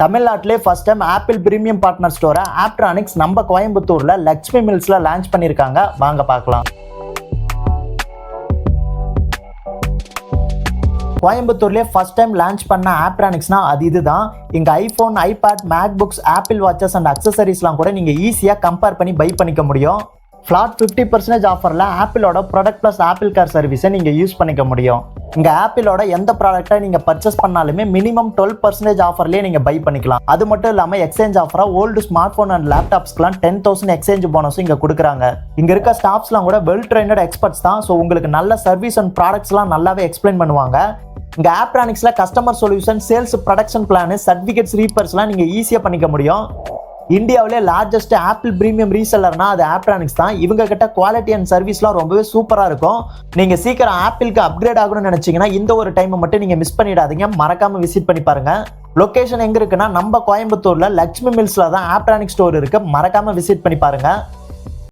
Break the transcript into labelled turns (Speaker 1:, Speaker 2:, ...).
Speaker 1: தமிழ்நாட்டிலே first time Apple premium partner ஸ்டோரை Aptronix நம்ம கோயம்புத்தூர்ல லக்ஷ்மி மில்ஸ்ல லான்ச் பண்ணியிருக்காங்க. வாங்க பார்க்கலாம். கோயம்புத்தூர்லேயே ஃபர்ஸ்ட் டைம் லான்ச் பண்ண ஆப்ட்ரானிக்ஸ்னா அது இதுதான். இங்கே iPhone, iPad, MacBooks, Apple watches and அக்சசரிஸ்லாம் கூட நீங்கள் ஈஸியாக கம்பேர் பண்ணி பை பண்ணிக்க முடியும். ஃப்ளாட் 50% ஆஃபரில் ஆப்பிளோட ப்ராடக்ட் ப்ளஸ் ஆப்பிள் கார் சர்வீஸை நீங்கள் யூஸ் பண்ணிக்க முடியும். இங்கே ஆப்பிளோட எந்த ப்ராடக்டை நீங்கள் பர்ச்சேஸ் பண்ணாலுமே மினிமம் 12% ஆஃபர்லேயே நீங்கள் பை பண்ணிக்கலாம். அது மட்டும் இல்லாமல் எக்ஸ்சேஞ்ச் ஆஃபராக ஓல்டு ஸ்மார்ட் ஃபோன் அண்ட் லேப்டாப்ஸ்க்குலாம் 10,000 எக்ஸ்சேஞ்ச் போனஸும் இங்கே கொடுக்குறாங்க. இங்கே இருக்க ஸ்டாஃப்ஸ்லாம் கூட வெல் ட்ரெயினட் எக்ஸ்பர்ட்ஸ் தான். ஸோ உங்களுக்கு நல்ல சர்வீஸ் அண்ட் ப்ராடக்ட்ஸ்லாம் நல்லாவே எக்ஸ்பிளைன் பண்ணுவாங்க. இங்கே ஆப்ட்ரானிக்ஸில் customer solution, sales, production plan, certificates, ரீப்பர்ஸ்லாம் நீங்கள் ஈஸியாக பண்ணிக்க முடியும். இந்தியாவிலே லார்ஜஸ்ட் ஆப்பிள் பிரீமியம் ரீசெல்லர்னா அது ஆப்ட்ரானிக்ஸ் தான். இவங்க கிட்ட குவாலிட்டி அண்ட் சர்வீஸ்லாம் ரொம்பவே சூப்பராக இருக்கும். நீங்கள் சீக்கிரம் ஆப்பிளுக்கு அப்கிரேட் ஆகணும்னு நினச்சிங்கன்னா இந்த ஒரு டைமை மட்டும் நீங்கள் மிஸ் பண்ணிடாதீங்க. மறக்காமல் விசிட் பண்ணி பாருங்க. லொக்கேஷன் எங்கே இருக்குன்னா நம்ம கோயம்புத்தூரில் லக்ஷ்மி மில்ஸில் தான் ஆப்ட்ரானிக் ஸ்டோர் இருக்குது. மறக்காமல் விசிட் பண்ணி பாருங்கள்.